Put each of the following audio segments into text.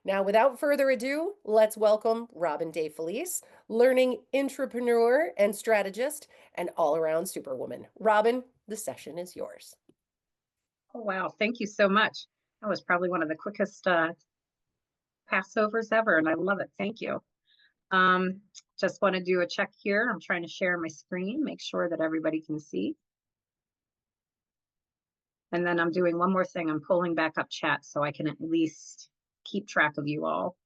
Now, without further ado, let's welcome Robin DeFelice, learning entrepreneur and strategist, and all-around superwoman. Robin, the session is yours. Oh, wow. Thank you so much. That was probably one of the quickest Passovers ever, and I love it. Thank you. Um, just want to do a check here. I'm trying to share my screen, make sure that everybody can see. And then I'm doing one more thing. I'm pulling back up chat so I can at least keep track of you all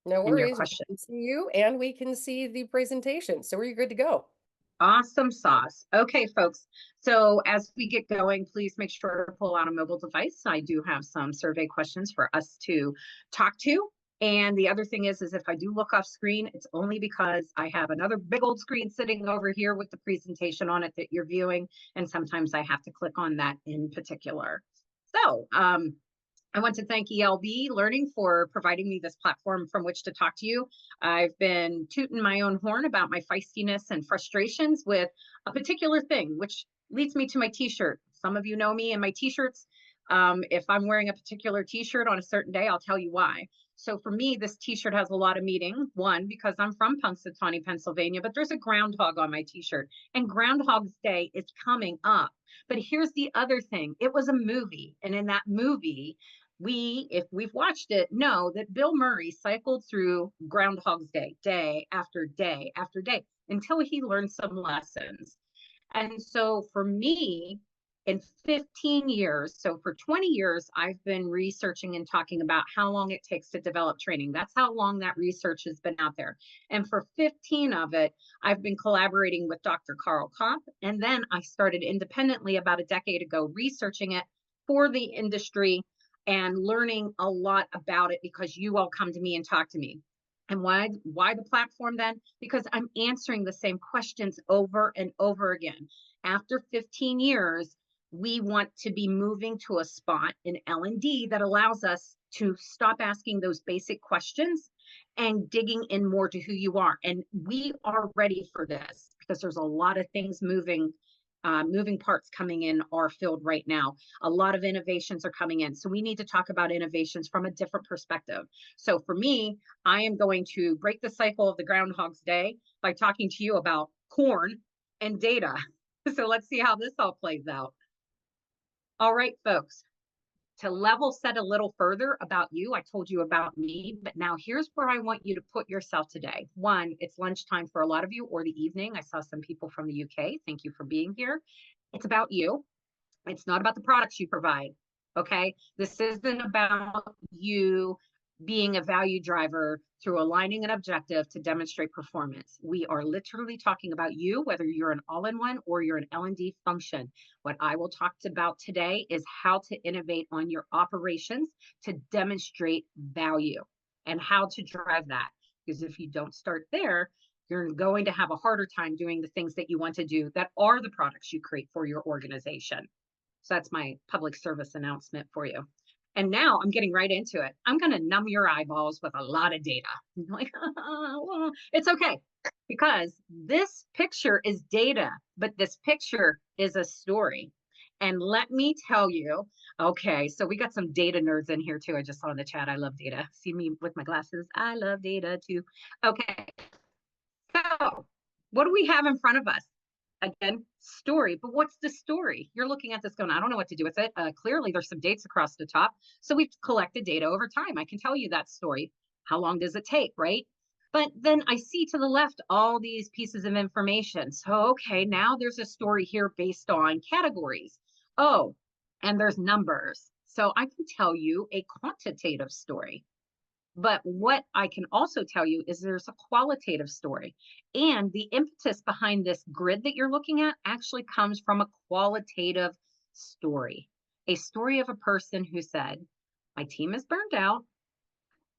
No and your worries. We questions. can see you and we can see the presentation. So we're good to go. Awesome sauce. Okay, folks. So as we get going, please make sure to pull out a mobile device. I do have some survey questions for us to talk to. And the other thing is if I do look off screen, it's only because I have another big old screen sitting over here with the presentation on it that you're viewing. And sometimes I have to click on that in particular. So I want to thank ELB Learning for providing me this platform from which to talk to you. I've been tooting my own horn about my feistiness and frustrations with a particular thing, which leads me to my t-shirt. Some of you know me and my t-shirts. If I'm wearing a particular t-shirt on a certain day, I'll tell you why. So for me, this t-shirt has a lot of meaning. One, because I'm from Punxsutawney, Pennsylvania, but there's a groundhog on my t-shirt, and Groundhog's Day is coming up. But here's the other thing. It was a movie, and in that movie, if we've watched it, know that Bill Murray cycled through Groundhog's Day, day after day after day, until he learned some lessons. And so for me, in 15 years, so for 20 years, I've been researching and talking about how long it takes to develop training. That's how long that research has been out there. And for 15 of it, I've been collaborating with Dr. Carl Kopp. And then I started independently about a decade ago, researching it for the industry and learning a lot about it because you all come to me and talk to me. And why the platform then? Because I'm answering the same questions over and over again. After 15 years, we want to be moving to a spot in L&D that allows us to stop asking those basic questions and digging in more to who you are. And we are ready for this because there's a lot of things moving parts coming in our field right now. A lot of innovations are coming in. So we need to talk about innovations from a different perspective. So for me, I am going to break the cycle of the Groundhog's Day by talking to you about corn and data. So let's see how this all plays out. All right, folks. To level set a little further about you, I told you about me, but now here's where I want you to put yourself today. One, it's lunchtime for a lot of you, or the evening. I saw some people from the UK. Thank you for being here. It's about you. It's not about the products you provide, okay? This isn't about you being a value driver through aligning an objective to demonstrate performance. We are literally talking about you, whether you're an all-in-one or you're an L&D function. What I will talk about today is how to innovate on your operations to demonstrate value and how to drive that. Because if you don't start there, you're going to have a harder time doing the things that you want to do that are the products you create for your organization. So that's my public service announcement for you. And now I'm getting right into it. I'm going to numb your eyeballs with a lot of data. Like, well, it's okay, because this picture is data, but this picture is a story. And let me tell you, okay, so we got some data nerds in here too. I just saw in the chat. I love data. See me with my glasses. I love data too. Okay. So what do we have in front of us? Again, story, but what's the story? You're looking at this going, I don't know what to do with it. Clearly there's some dates across the top. So we've collected data over time. I can tell you that story. How long does it take, right? But then I see to the left all these pieces of information. So, okay, now there's a story here based on categories. Oh, and there's numbers. So I can tell you a quantitative story. But what I can also tell you is there's a qualitative story. And the impetus behind this grid that you're looking at actually comes from a qualitative story. A story of a person who said, my team is burned out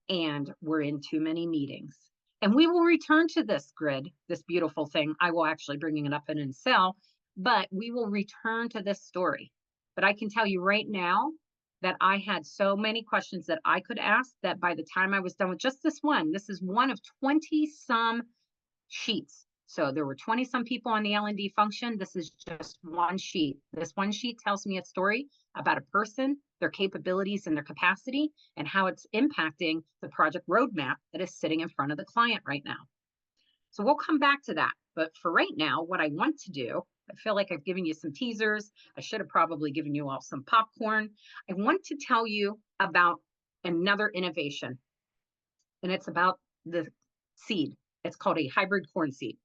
and we're in too many meetings. And we will return to this grid, this beautiful thing. I will actually bring it up in a cell, but we will return to this story. But I can tell you right now, that I had so many questions that I could ask that by the time I was done with just this one, this is one of 20 some sheets. So there were 20 some people on the L&D function. This is just one sheet. This one sheet tells me a story about a person, their capabilities and their capacity, and how it's impacting the project roadmap that is sitting in front of the client right now. So we'll come back to that. But for right now, what I want to do, I feel like I've given you some teasers. I should have probably given you all some popcorn. I want to tell you about another innovation, and it's about the seed. It's called a hybrid corn seed.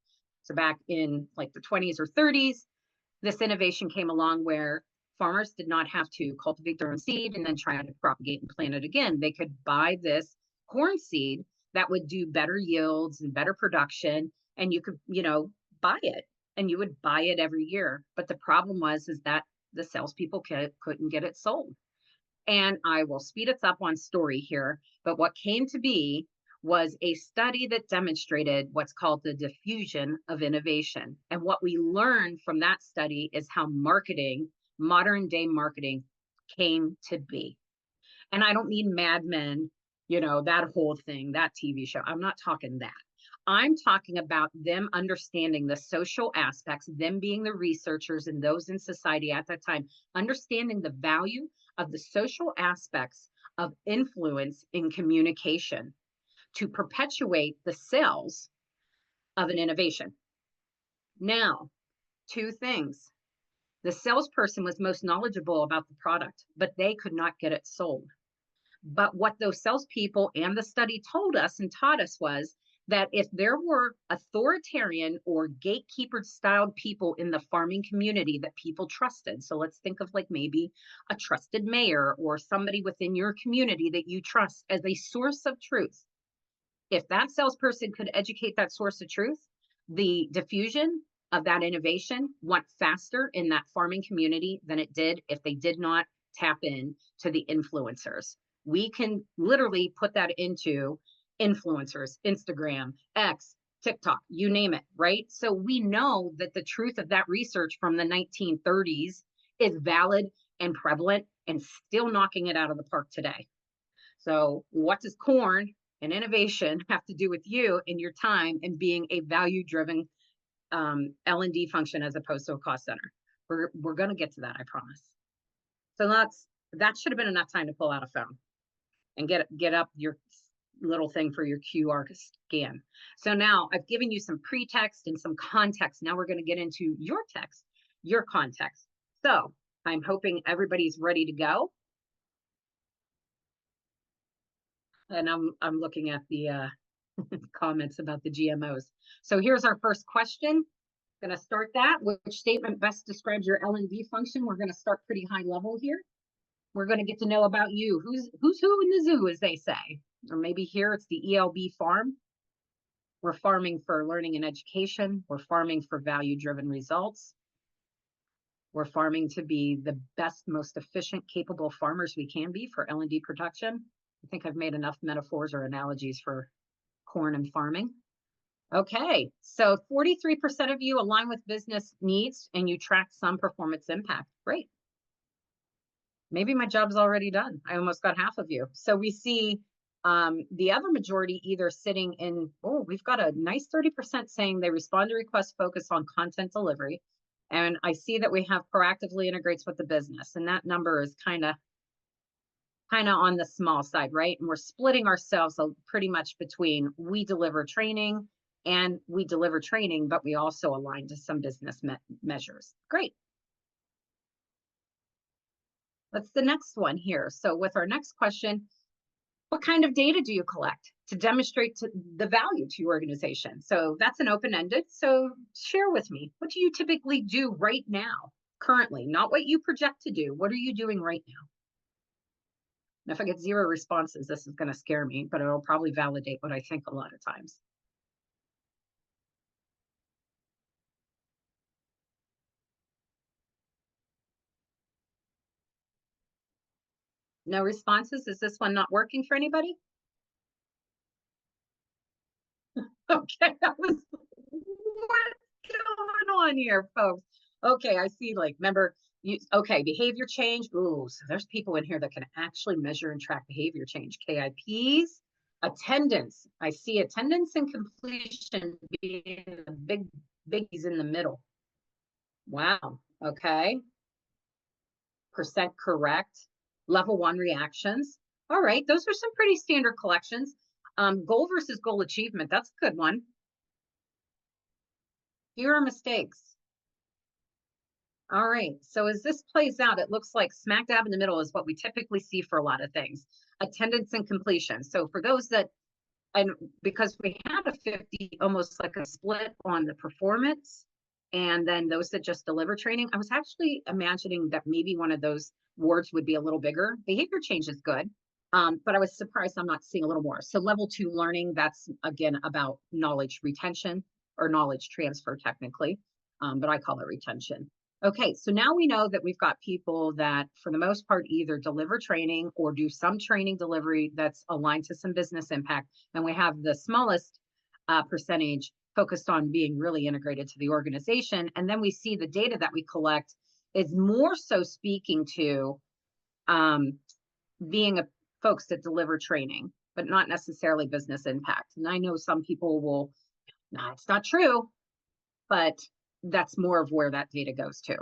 So back in like the 20s or 30s, this innovation came along where farmers did not have to cultivate their own seed and then try to propagate and plant it again. They could buy this corn seed that would do better yields and better production, and you could, buy it, and you would buy it every year. But the problem is that the salespeople couldn't get it sold. And I will speed us up on story here. But what came to be was a study that demonstrated what's called the diffusion of innovation. And what we learned from that study is how marketing, modern day marketing, came to be. And I don't mean Mad Men, that whole thing, that TV show. I'm not talking that. I'm talking about them understanding the social aspects, them being the researchers and those in society at that time, understanding the value of the social aspects of influence in communication to perpetuate the sales of an innovation. Now, two things. The salesperson was most knowledgeable about the product, but they could not get it sold. But what those salespeople and the study told us and taught us was that if there were authoritarian or gatekeeper styled people in the farming community that people trusted, so let's think of like maybe a trusted mayor or somebody within your community that you trust as a source of truth, if that salesperson could educate that source of truth, the diffusion of that innovation went faster in that farming community than it did if they did not tap in to the influencers. We can literally put that into influencers, Instagram, X, TikTok, you name it, right? So we know that the truth of that research from the 1930s is valid and prevalent and still knocking it out of the park today. So what does corn and innovation have to do with you and your time and being a value-driven L&D function as opposed to a cost center? We're going to get to that, I promise. So that should have been enough time to pull out a phone and get up your little thing for your QR scan. So now I've given you some pretext and some context. Now we're going to get into your text, your context. So I'm hoping everybody's ready to go. And I'm looking at the comments about the GMOs. So here's our first question. Going to start that. Which statement best describes your L&D function? We're going to start pretty high level here. We're going to get to know about you. Who's who in the zoo, as they say. Or maybe here it's the ELB farm. We're farming for learning and education. We're farming for value-driven results. We're farming to be the best, most efficient, capable farmers we can be for L&D production. I think I've made enough metaphors or analogies for corn and farming. Okay, so 43% of you align with business needs and you track some performance impact. Great. Maybe my job's already done. I almost got half of you. So we see the other majority either sitting in, we've got a nice 30% saying they respond to requests focused on content delivery. And I see that we have proactively integrates with the business. And that number is kind of on the small side, right? And we're splitting ourselves pretty much between we deliver training and we deliver training, but we also align to some business measures. Great. What's the next one here? So with our next question, what kind of data do you collect to demonstrate the value to your organization? So that's an open-ended. So share with me, what do you typically do right now, currently? Not what you project to do. What are you doing right now? And if I get 0 responses, this is going to scare me, but it'll probably validate what I think a lot of times. No responses? Is this one not working for anybody? Okay, that was what's going on here, folks? Okay, I see. Like, remember, okay, behavior change. Ooh, so there's people in here that can actually measure and track behavior change. KIPs. Attendance. I see attendance and completion being the biggies in the middle. Wow. Okay. Percent correct. Level 1 reactions. All right. Those are some pretty standard collections. Goal versus goal achievement. That's a good one. Fewer mistakes. All right. So as this plays out, it looks like smack dab in the middle is what we typically see for a lot of things. Attendance and completion. So for those that, and because we had a 50, almost like a split on the performance, and then those that just deliver training, I was actually imagining that maybe one of those wards would be a little bigger. Behavior change is good. But I was surprised I'm not seeing a little more. So level 2 learning, that's again about knowledge retention or knowledge transfer technically, but I call it retention. Okay, so now we know that we've got people that for the most part either deliver training or do some training delivery that's aligned to some business impact. And we have the smallest percentage focused on being really integrated to the organization. And then we see the data that we collect is more so speaking to being a folks that deliver training, but not necessarily business impact. And I know some people will, nah, it's not true, but that's more of where that data goes to.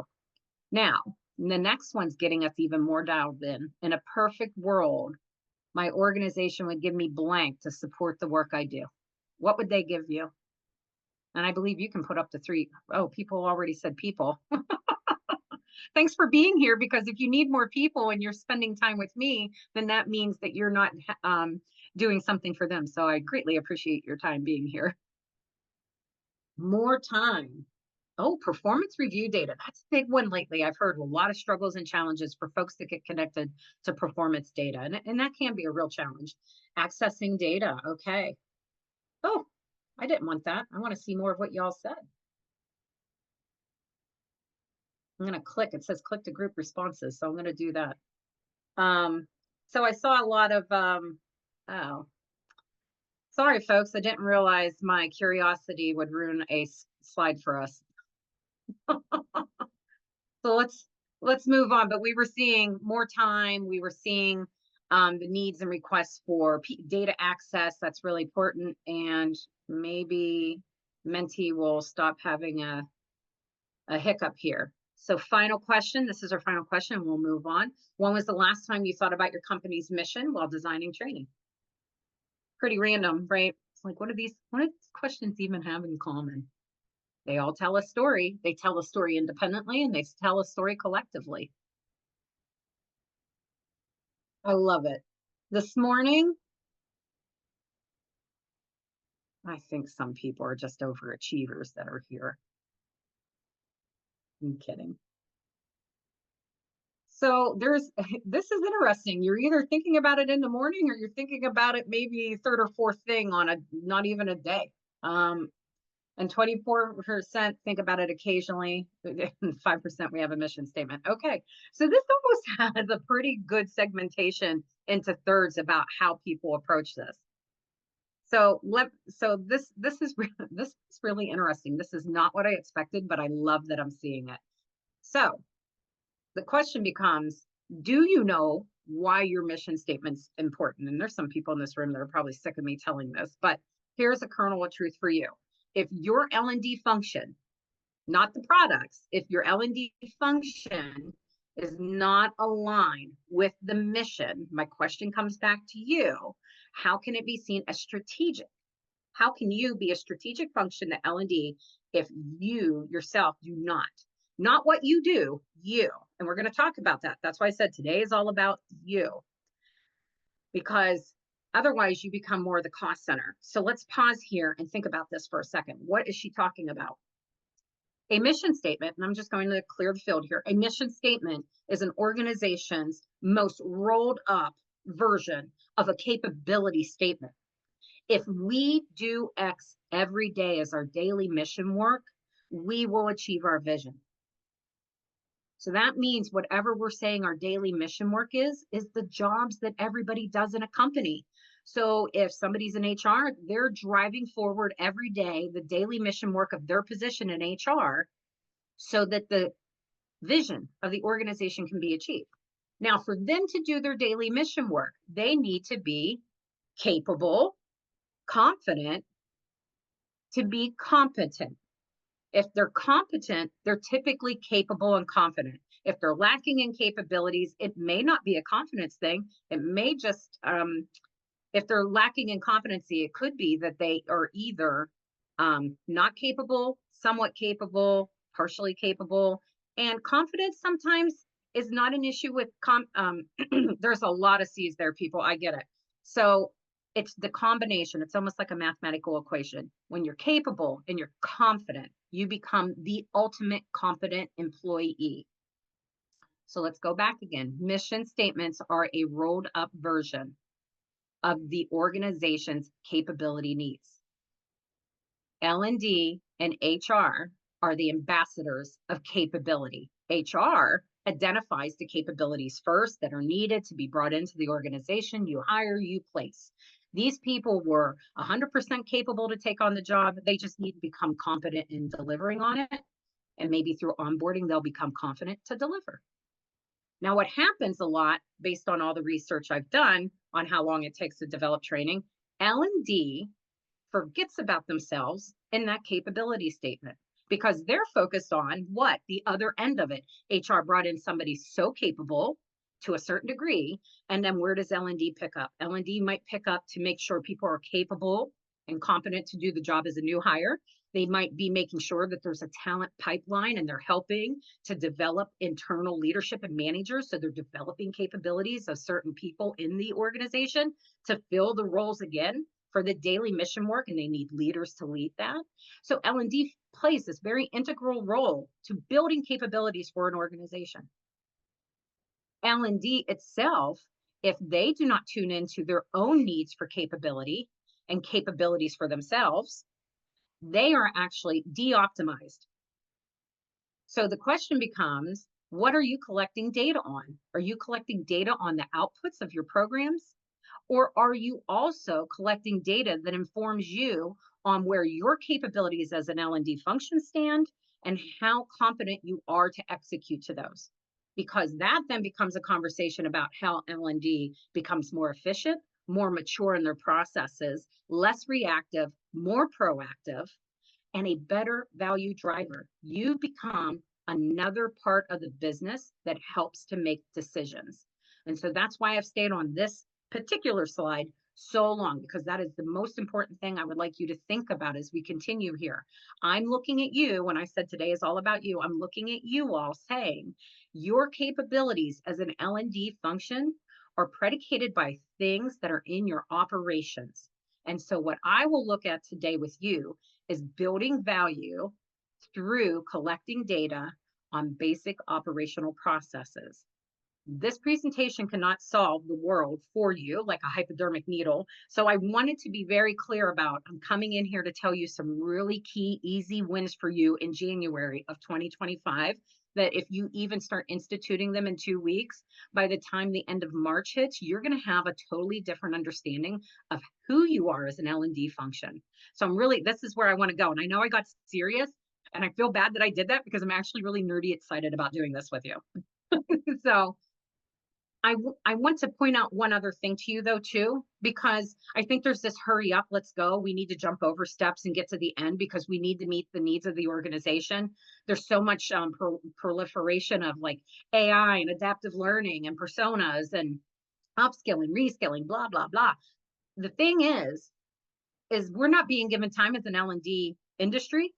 Now, the next one's getting us even more dialed in. In a perfect world, my organization would give me blank to support the work I do. What would they give you? And I believe you can put up to 3. Oh, people already said people. Thanks for being here, because if you need more people and you're spending time with me, then that means that you're not doing something for them. So I greatly appreciate your time being here. More time. Oh, performance review data. That's a big one lately. I've heard a lot of struggles and challenges for folks that get connected to performance data. And that can be a real challenge. Accessing data. Okay. Oh, I didn't want that. I want to see more of what y'all said. I'm going to click. It says click to group responses. So I'm going to do that. So I saw a lot of, oh, sorry, folks. I didn't realize my curiosity would ruin a slide for us. So let's move on. But we were seeing more time. We were seeing the needs and requests for data access. That's really important. And maybe Menti will stop having a hiccup here. So final question. This is our final question. We'll move on. When was the last time you thought about your company's mission while designing training? Pretty random, right? It's like, what do these questions even have in common? They all tell a story. They tell a story independently and they tell a story collectively. I love it. This morning, I think some people are just overachievers that are here. I'm kidding. So this is interesting. You're either thinking about it in the morning or you're thinking about it maybe third or fourth thing on not even a day. And 24% think about it occasionally. 5% we have a mission statement. Okay, so this almost has a pretty good segmentation into thirds about how people approach this. So this is really interesting. This is not what I expected, but I love that I'm seeing it. So the question becomes, do you know why your mission statement's important? And there's some people in this room that are probably sick of me telling this, but here's a kernel of truth for you. If your L&D function, not the products, if your L&D function is not aligned with the mission, my question comes back to you. How can it be seen as strategic? How can you be a strategic function to L&D if you yourself do not what you do, you. And we're going to talk about that. That's why I said today is all about you. Because otherwise you become more the cost center. So let's pause here and think about this for a second. What is she talking about? A mission statement, and I'm just going to clear the field here. A mission statement is an organization's most rolled up version of a capability statement. If we do X every day as our daily mission work, we will achieve our vision. So that means whatever we're saying our daily mission work is the jobs that everybody does in a company. So if somebody's in HR, they're driving forward every day the daily mission work of their position in HR so that the vision of the organization can be achieved. Now, for them to do their daily mission work, they need to be capable, confident, to be competent. If they're competent, they're typically capable and confident. If they're lacking in capabilities, it may not be a confidence thing. It may just, if they're lacking in competency, it could be that they are either not capable, somewhat capable, partially capable. And confidence sometimes is not an issue with there's a lot of C's there, people. I get it. So it's the combination. It's almost like a mathematical equation. When you're capable and you're confident, you become the ultimate competent employee. So let's go back again. Mission statements are a rolled up version of the organization's capability needs. L&D and HR are the ambassadors of capability. HR identifies the capabilities first that are needed to be brought into the organization. You hire, you place. These people were 100% capable to take on the job. They just need to become competent in delivering on it. And maybe through onboarding, they'll become confident to deliver. Now, what happens a lot, based on all the research I've done on how long it takes to develop training, L&D forgets about themselves in that capability statement because they're focused on what? The other end of it. HR brought in somebody so capable to a certain degree, and then where does L&D pick up? L&D might pick up to make sure people are capable and competent to do the job as a new hire. They might be making sure that there's a talent pipeline and they're helping to develop internal leadership and managers. So they're developing capabilities of certain people in the organization to fill the roles again for the daily mission work, and they need leaders to lead that. So L&D plays this very integral role to building capabilities for an organization. L&D itself, if they do not tune into their own needs for capability and capabilities for themselves, they are actually de-optimized. So the question becomes, what are you collecting data on? Are you collecting data on the outputs of your programs? Or are you also collecting data that informs you on where your capabilities as an L&D function stand and how competent you are to execute to those? Because that then becomes a conversation about how L&D becomes more efficient, more mature in their processes, less reactive, more proactive, and a better value driver. You become another part of the business that helps to make decisions. And so that's why I've stayed on this particular slide so long, because that is the most important thing I would like you to think about as we continue here. I'm looking at you, when I said today is all about you, I'm looking at you all saying your capabilities as an L&D function are predicated by things that are in your operations. And so what I will look at today with you is building value through collecting data on basic operational processes. This presentation cannot solve the world for you like a hypodermic needle. So I wanted to be very clear about, I'm coming in here to tell you some really key, easy wins for you in January of 2025, that if you even start instituting them in 2 weeks, by the time the end of March hits, you're going to have a totally different understanding of who you are as an L&D function. So this is where I want to go. And I know I got serious and I feel bad that I did that because I'm actually really nerdy excited about doing this with you. So I want to point out one other thing to you though, too, because I think there's this hurry up, let's go. We need to jump over steps and get to the end because we need to meet the needs of the organization. There's so much proliferation of like AI and adaptive learning and personas and upskilling, reskilling, blah, blah, blah. The thing is we're not being given time as an L&D industry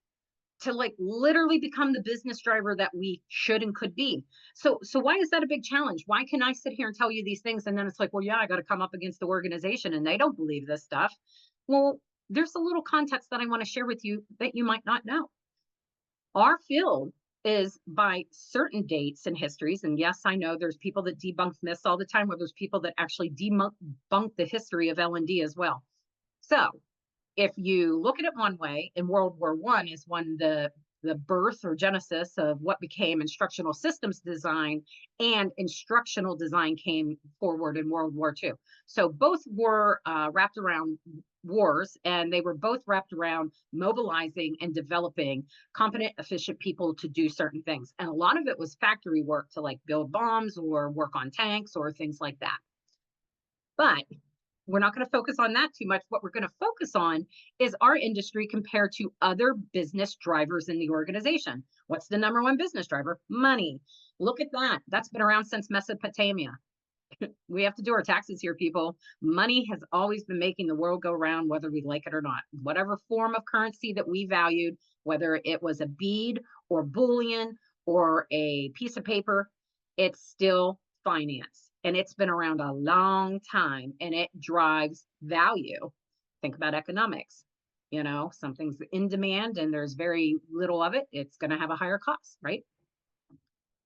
to like literally become the business driver that we should and could be. So why is that a big challenge? Why can I sit here and tell you these things and then it's like, well, yeah, I got to come up against the organization and they don't believe this stuff. Well, there's a little context that I want to share with you that you might not know. Our field is by certain dates and histories. And yes, I know there's people that debunk myths all the time, where there's people that actually debunk the history of L&D as well. So if you look at it one way, in World War I is when the birth or genesis of what became instructional systems design, and instructional design came forward in World War II. So both were wrapped around wars, and they were both wrapped around mobilizing and developing competent, efficient people to do certain things. And a lot of it was factory work to like build bombs or work on tanks or things like that. But We're not going to focus on that too much. What we're going to focus on is our industry compared to other business drivers in the organization. What's the number one business driver? Money. Look at that. That's been around since Mesopotamia. We have to do our taxes here, people. Money has always been making the world go round, whether we like it or not. Whatever form of currency that we valued, whether it was a bead or bullion or a piece of paper, it's still finance. And it's been around a long time and it drives value. Think about economics. You know, something's in demand and there's very little of it, it's going to have a higher cost, right?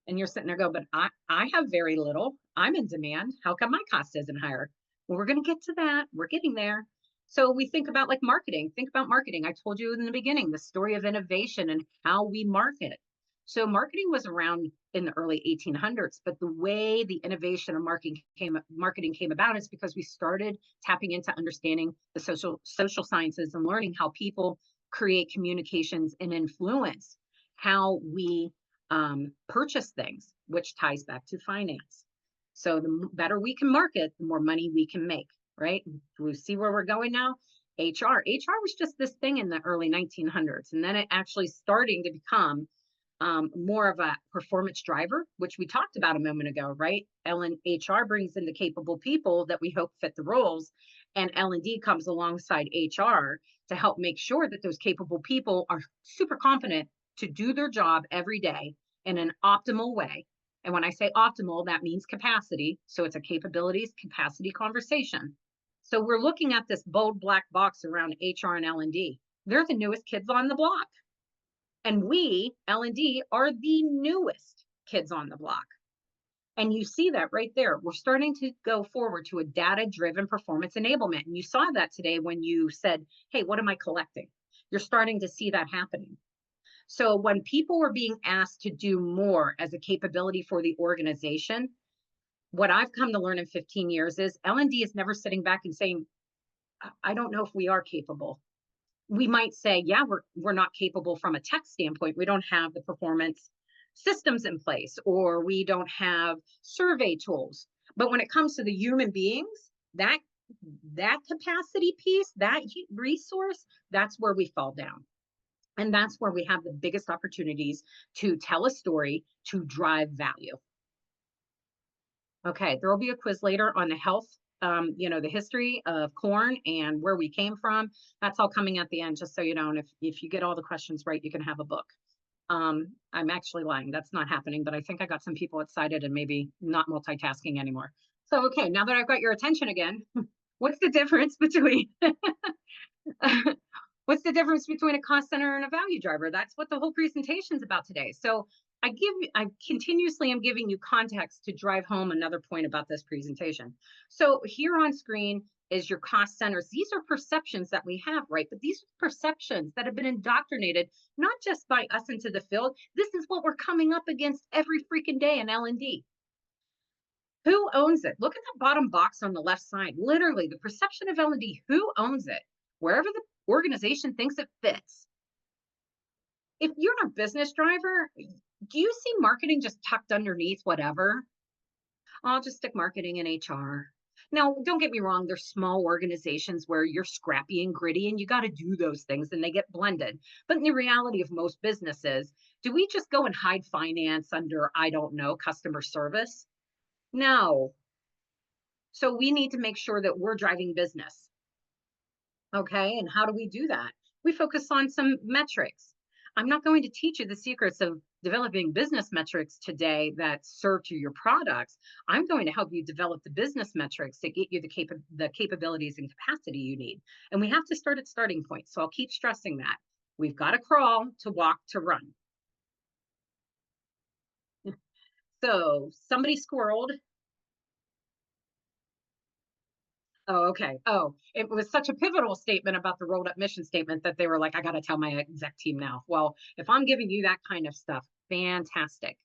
And you're sitting there go, but I have very little. I'm in demand. How come my cost isn't higher? Well, we're going to get to that. We're getting there. So we think about like marketing. Think about marketing. I told you in the beginning, the story of innovation and how we market. So marketing was around in the early 1800s, but the way the innovation of marketing came about is because we started tapping into understanding the social sciences and learning how people create communications and influence how we purchase things, which ties back to finance. So the better we can market, the more money we can make, right? We see where we're going now. HR was just this thing in the early 1900s, and then it actually starting to become more of a performance driver, which we talked about a moment ago, right? HR brings in the capable people that we hope fit the roles, and L&D comes alongside HR to help make sure that those capable people are super confident to do their job every day in an optimal way. And when I say optimal, that means capacity. So it's a capabilities capacity conversation. So we're looking at this bold black box around HR and L&D. They're the newest kids on the block. And we, L&D, are the newest kids on the block. And you see that right there. We're starting to go forward to a data-driven performance enablement. And you saw that today when you said, hey, what am I collecting? You're starting to see that happening. So when people were being asked to do more as a capability for the organization, what I've come to learn in 15 years is L&D is never sitting back and saying, I don't know if we are capable. We might say, yeah, we're not capable from a tech standpoint. We don't have the performance systems in place, or we don't have survey tools. But when it comes to the human beings, that capacity piece, that resource, that's where we fall down. And that's where we have the biggest opportunities to tell a story to drive value. Okay, there will be a quiz later on the health, the history of corn and where we came from. That's all coming at the end, just so you know. And if you get all the questions right, you can have a book. I'm actually lying. That's not happening, but I think I got some people excited and maybe not multitasking anymore. So, okay, now that I've got your attention again, what's the difference between what's the difference between a cost center and a value driver? That's what the whole presentation is about today. So I continuously am giving you context to drive home another point about this presentation. So here on screen is your cost centers. These are perceptions that we have, right? But these are perceptions that have been indoctrinated, not just by us into the field. This is what we're coming up against every freaking day in L&D. Who owns it? Look at the bottom box on the left side. Literally, the perception of L&D, who owns it? Wherever the organization thinks it fits. If you're a business driver, do you see marketing just tucked underneath whatever? I'll just stick marketing in HR. Now, don't get me wrong, there's small organizations where you're scrappy and gritty and you got to do those things and they get blended. But in the reality of most businesses, do we just go and hide finance under, I don't know, customer service? No. So we need to make sure that we're driving business. Okay, and how do we do that? We focus on some metrics. I'm not going to teach you the secrets of developing business metrics today that serve to your products. I'm going to help you develop the business metrics that get you the capabilities and capacity you need. And we have to start at starting point. So I'll keep stressing that. We've got to crawl to walk to run. So somebody squirreled. Oh, okay. Oh, it was such a pivotal statement about the rolled up mission statement that they were like, I got to tell my exec team now. Well, if I'm giving you that kind of stuff, fantastic.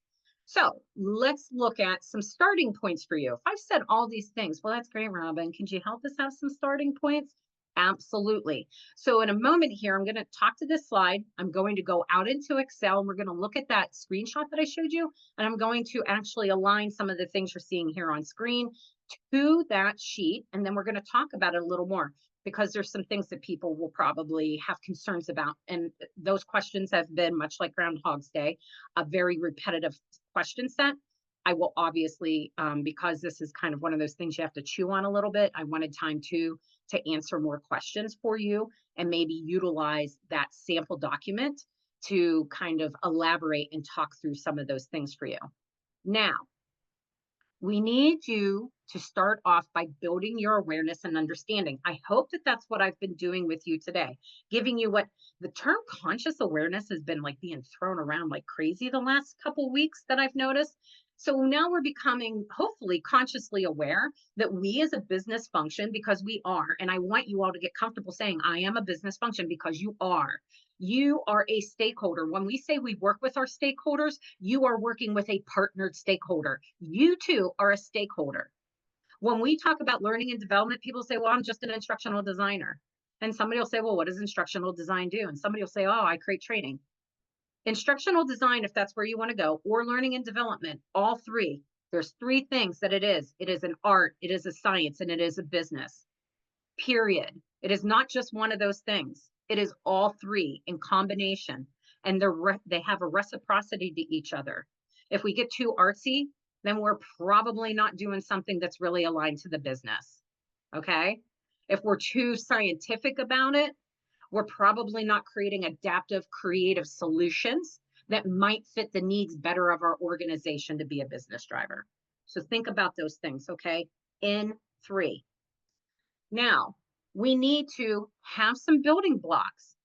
So let's look at some starting points for you. If I've said all these things, well, that's great, Robin. Can you help us have some starting points? Absolutely. So in a moment here, I'm going to talk to this slide. I'm going to go out into Excel and we're going to look at that screenshot that I showed you. And I'm going to actually align some of the things you're seeing here on screen to that sheet. And then we're going to talk about it a little more because there's some things that people will probably have concerns about. And those questions have been, much like Groundhog's Day, a very repetitive question set. I will obviously, because this is kind of one of those things you have to chew on a little bit, I wanted time to answer more questions for you and maybe utilize that sample document to kind of elaborate and talk through some of those things for you. Now, we need you to start off by building your awareness and understanding. I hope that that's what I've been doing with you today, giving you what the term conscious awareness has been like being thrown around like crazy the last couple weeks that I've noticed. So now we're becoming hopefully consciously aware that we as a business function, because we are, and I want you all to get comfortable saying, I am a business function because you are. You are a stakeholder. When we say we work with our stakeholders, you are working with a partnered stakeholder. You too are a stakeholder. When we talk about learning and development, people say, well, I'm just an instructional designer. And somebody will say, well, what does instructional design do? And somebody will say, oh, I create training. Instructional design, if that's where you want to go, or learning and development, all three. There's three things that it is. It is an art, it is a science, and it is a business. Period. It is not just one of those things. It is all three in combination, and they have a reciprocity to each other. If we get too artsy, then we're probably not doing something that's really aligned to the business. Okay? If we're too scientific about it, we're probably not creating adaptive, creative solutions that might fit the needs better of our organization to be a business driver. So think about those things, okay? In three. Now, we need to have some building blocks.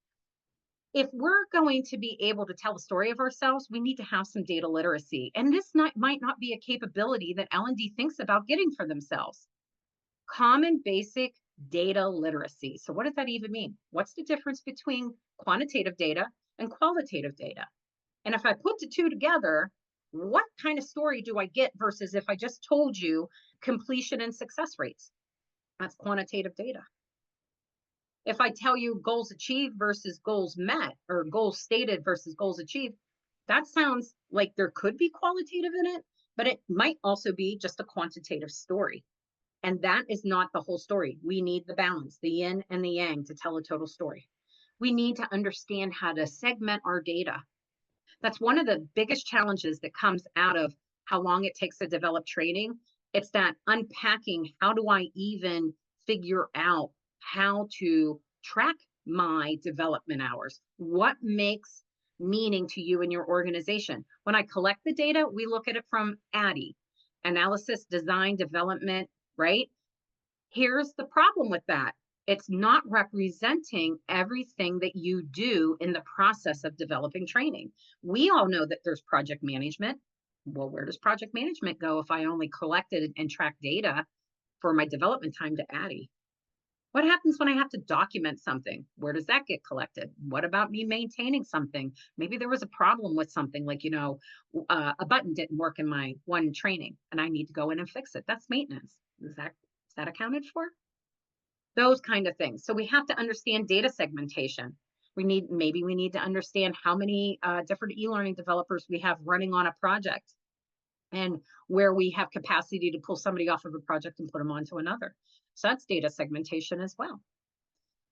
If we're going to be able to tell the story of ourselves, we need to have some data literacy. And this might not be a capability that L&D thinks about getting for themselves. Common basic data literacy. So what does that even mean? What's the difference between quantitative data and qualitative data? And if I put the two together, what kind of story do I get versus if I just told you completion and success rates? That's quantitative data. If I tell you goals achieved versus goals met, or goals stated versus goals achieved, that sounds like there could be qualitative in it, but it might also be just a quantitative story. And that is not the whole story. We need the balance, the yin and the yang, to tell a total story. We need to understand how to segment our data. That's one of the biggest challenges that comes out of how long it takes to develop training. It's that unpacking, how do I even figure out how to track my development hours? What makes meaning to you and your organization? When I collect the data, we look at it from ADDIE, analysis, design, development, right? Here's the problem with that. It's not representing everything that you do in the process of developing training. We all know that there's project management. Well, where does project management go if I only collected and track data for my development time to ADDIE? What happens when I have to document something? Where does that get collected? What about me maintaining something? Maybe there was a problem with something like, a button didn't work in my one training and I need to go in and fix it. That's maintenance. Is that accounted for? Those kind of things. So we have to understand data segmentation. Maybe we need to understand how many different e-learning developers we have running on a project and where we have capacity to pull somebody off of a project and put them onto another. So that's data segmentation as well.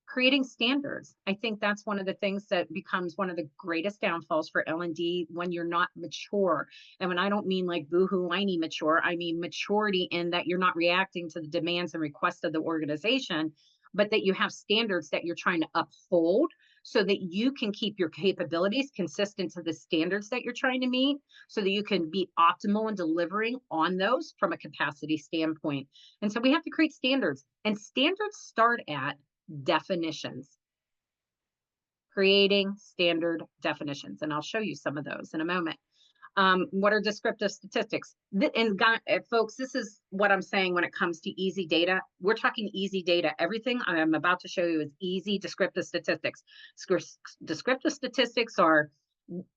Creating standards. I think that's one of the things that becomes one of the greatest downfalls for L&D when you're not mature. And when I don't mean like boohoo whiny mature, I mean maturity in that you're not reacting to the demands and requests of the organization, but that you have standards that you're trying to uphold so that you can keep your capabilities consistent to the standards that you're trying to meet so that you can be optimal in delivering on those from a capacity standpoint. And so we have to create standards, and standards start at definitions. Creating standard definitions. And I'll show you some of those in a moment. What are descriptive statistics? Folks, this is what I'm saying when it comes to easy data. We're talking easy data. Everything I'm about to show you is easy descriptive statistics. Descriptive statistics are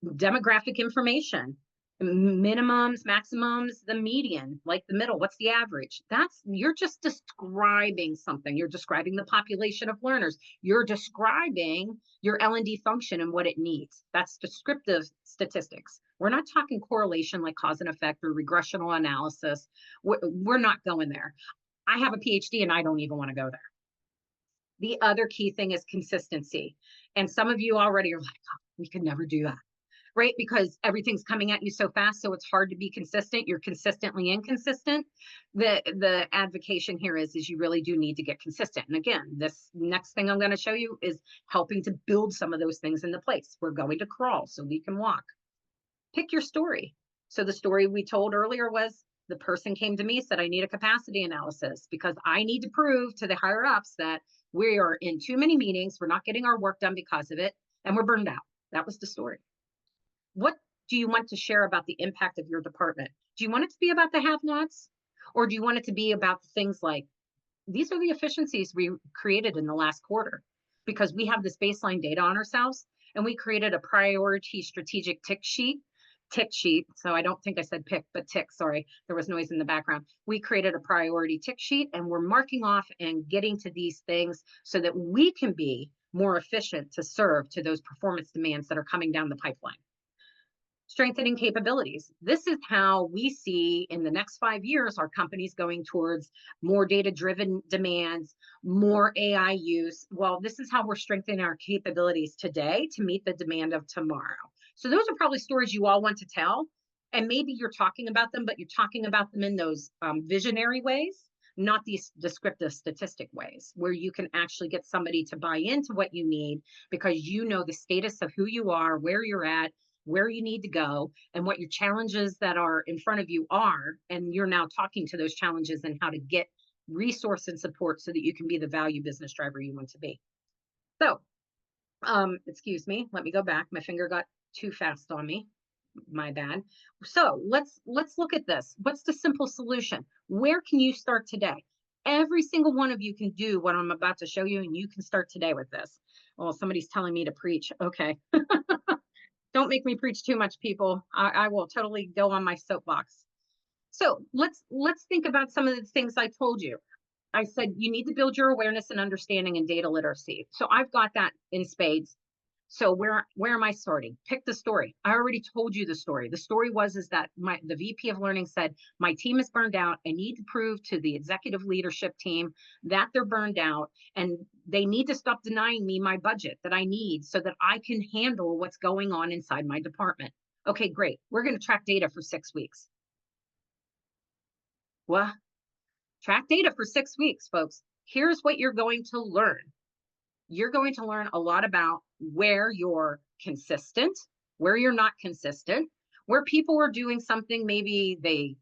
demographic information. Minimums, maximums, the median, like the middle, what's the average? You're just describing something. You're describing the population of learners. You're describing your L&D function and what it needs. That's descriptive statistics. We're not talking correlation like cause and effect or regressional analysis. We're not going there. I have a PhD and I don't even want to go there. The other key thing is consistency. And some of you already are like, oh, we could never do that, right? Because everything's coming at you so fast, so it's hard to be consistent. You're consistently inconsistent. The advocation here is you really do need to get consistent. And again, this next thing I'm going to show you is helping to build some of those things into place. We're going to crawl so we can walk. Pick your story. So the story we told earlier was the person came to me, said, I need a capacity analysis because I need to prove to the higher ups that we are in too many meetings, we're not getting our work done because of it, and we're burned out. That was the story. What do you want to share about the impact of your department? Do you want it to be about the have-nots? Or do you want it to be about things like, these are the efficiencies we created in the last quarter because we have this baseline data on ourselves and we created a priority strategic tick sheet. So I don't think I said pick, but tick, sorry, there was noise in the background. We created a priority tick sheet and we're marking off and getting to these things so that we can be more efficient to serve to those performance demands that are coming down the pipeline. Strengthening capabilities. This is how we see in the next 5 years our companies going towards more data-driven demands, more AI use. Well, this is how we're strengthening our capabilities today to meet the demand of tomorrow. So those are probably stories you all want to tell. And maybe you're talking about them, but you're talking about them in those visionary ways, not these descriptive statistic ways, where you can actually get somebody to buy into what you need because you know the status of who you are, where you're at, where you need to go, and what your challenges that are in front of you are. And you're now talking to those challenges and how to get resource and support so that you can be the value business driver you want to be. So, excuse me, let me go back. My finger got too fast on me. My bad. So let's look at this. What's the simple solution? Where can you start today? Every single one of you can do what I'm about to show you, and you can start today with this. Well, somebody's telling me to preach. Okay. Don't make me preach too much, people. I will totally go on my soapbox. So let's think about some of the things I told you. I said you need to build your awareness and understanding and data literacy. So I've got that in spades. So where am I starting? Pick the story. I already told you the story. The story was that the VP of Learning said, my team is burned out. I need to prove to the executive leadership team that they're burned out and they need to stop denying me my budget that I need so that I can handle what's going on inside my department. Okay, great. We're going to track data for 6 weeks. Well, track data for 6 weeks, folks. Here's what you're going to learn. You're going to learn a lot about where you're consistent, where you're not consistent, where people are doing something maybe they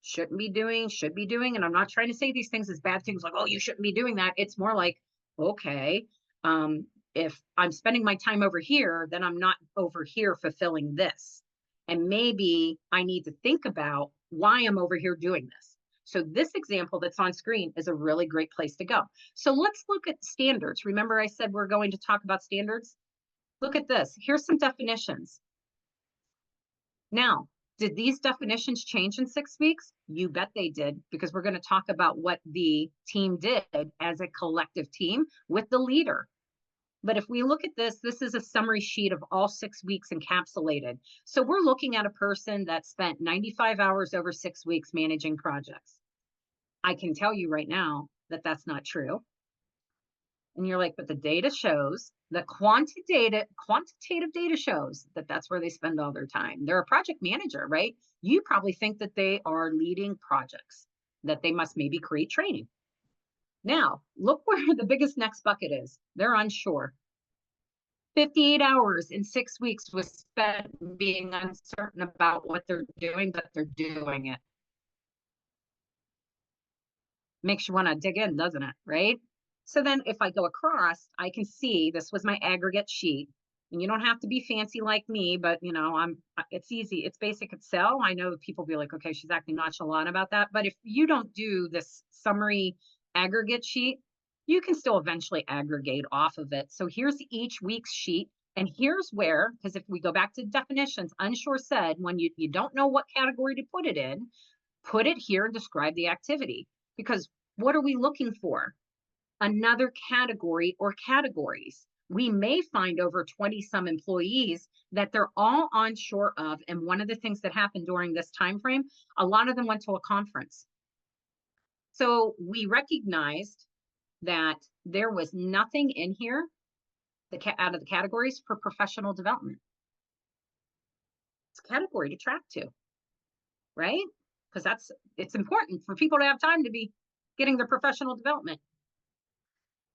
shouldn't be doing, should be doing. And I'm not trying to say these things as bad things like, oh, you shouldn't be doing that. It's more like, okay, if I'm spending my time over here, then I'm not over here fulfilling this. And maybe I need to think about why I'm over here doing this. So this example that's on screen is a really great place to go. So let's look at standards. Remember I said we're going to talk about standards? Look at this. Here's some definitions. Now, did these definitions change in 6 weeks? You bet they did, because we're going to talk about what the team did as a collective team with the leader. But if we look at this, this is a summary sheet of all 6 weeks encapsulated. So we're looking at a person that spent 95 hours over 6 weeks managing projects. I can tell you right now that that's not true. And you're like, but the data shows, the quantitative data shows that that's where they spend all their time. They're a project manager, right? You probably think that they are leading projects, that they must maybe create training. Now, look where the biggest next bucket is. They're unsure. 58 hours in 6 weeks was spent being uncertain about what they're doing, but they're doing it. Makes you want to dig in, doesn't it? Right? So then if I go across, I can see this was my aggregate sheet. And you don't have to be fancy like me, but you know, it's easy. It's basic Excel. I know people be like, okay, she's acting nonchalant about that. But if you don't do this summary aggregate sheet, you can still eventually aggregate off of it. So here's each week's sheet. And here's where, because if we go back to definitions, unsure said, when you don't know what category to put it in, put it here and describe the activity. Because what are we looking for? Another category or categories. We may find over 20 some employees that they're all unsure of. And one of the things that happened during this time frame, a lot of them went to a conference. So we recognized that there was nothing in here out of the categories for professional development. It's a category to track to, right? Because it's important for people to have time to be getting their professional development.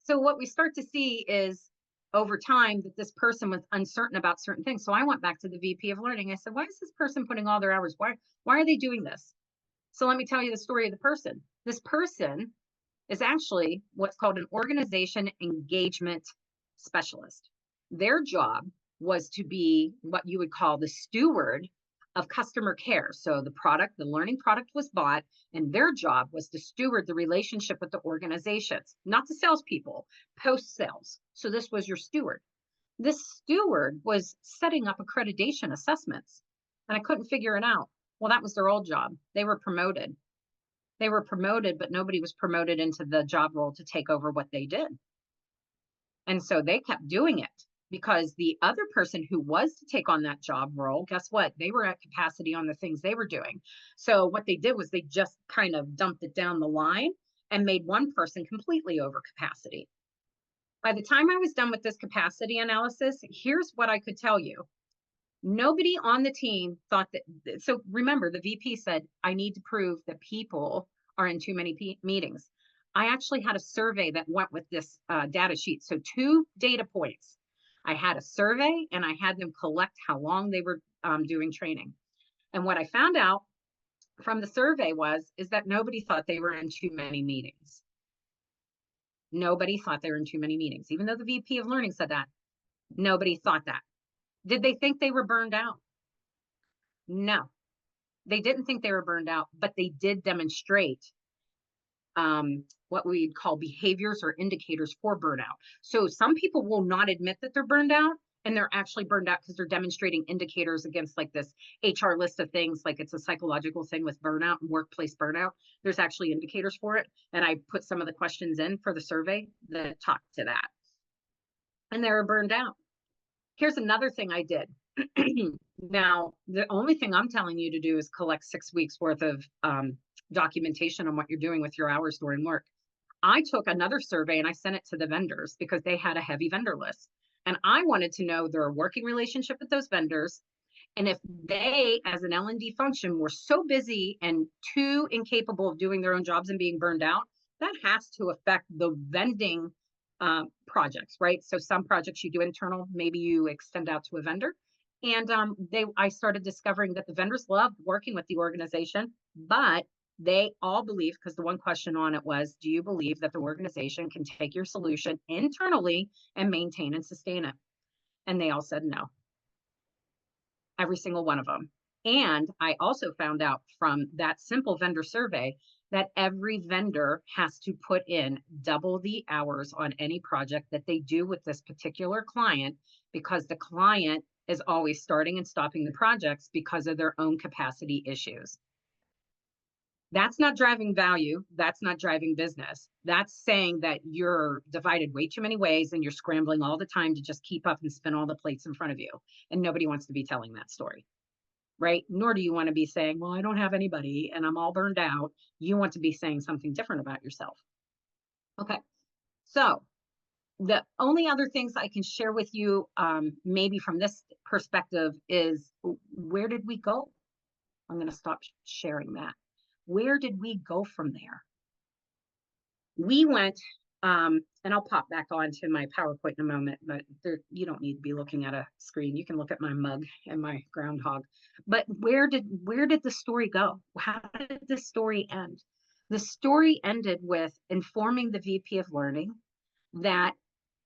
So what we start to see is over time that this person was uncertain about certain things. So I went back to the VP of learning. I said, why is this person putting all their hours? Why are they doing this? So let me tell you the story of the person. This person is actually what's called an organization engagement specialist. Their job was to be what you would call the steward of customer care. So the learning product was bought, and their job was to steward the relationship with the organizations, not the salespeople, post sales. So this was your steward. This steward was setting up accreditation assessments, and I couldn't figure it out. Well, that was their old job. They were promoted. But nobody was promoted into the job role to take over what they did. And so they kept doing it because the other person who was to take on that job role, guess what? They were at capacity on the things they were doing. So what they did was they just kind of dumped it down the line and made one person completely over capacity. By the time I was done with this capacity analysis, here's what I could tell you. Nobody on the team thought that. So remember, the VP said, I need to prove that people are in too many meetings. I actually had a survey that went with this data sheet. So 2 data points. I had a survey and I had them collect how long they were doing training. And what I found out from the survey is that nobody thought they were in too many meetings. Nobody thought they were in too many meetings, even though the VP of learning said that. Nobody thought that. Did they think they were burned out? No, they didn't think they were burned out, but they did demonstrate what we'd call behaviors or indicators for burnout. So some people will not admit that they're burned out, and they're actually burned out because they're demonstrating indicators against like this HR list of things, like it's a psychological thing with burnout and workplace burnout. There's actually indicators for it. And I put some of the questions in for the survey that talk to that. And they were burned out. Here's another thing I did. Now, the only thing I'm telling you to do is collect 6 weeks worth of documentation on what you're doing with your hours during work. I took another survey and I sent it to the vendors because they had a heavy vendor list. And I wanted to know their working relationship with those vendors. And if they, as an L&D function, were so busy and too incapable of doing their own jobs and being burned out, that has to affect the vending projects, right? So some projects you do internal, maybe you extend out to a vendor. And I started discovering that the vendors loved working with the organization, but they all believe, because the one question on it was, do you believe that the organization can take your solution internally and maintain and sustain it? And they all said no. Every single one of them. And I also found out from that simple vendor survey that every vendor has to put in double the hours on any project that they do with this particular client, because the client is always starting and stopping the projects because of their own capacity issues. That's not driving value. That's not driving business. That's saying that you're divided way too many ways and you're scrambling all the time to just keep up and spin all the plates in front of you. And nobody wants to be telling that story, right? Nor do you want to be saying, well, I don't have anybody and I'm all burned out. You want to be saying something different about yourself. Okay. So the only other things I can share with you, maybe from this perspective, is where did we go? I'm going to stop sharing that. Where did we go from there? We went, and I'll pop back onto my PowerPoint in a moment, but you don't need to be looking at a screen. You can look at my mug and my groundhog. But where did the story go? How did the story end? The story ended with informing the VP of learning that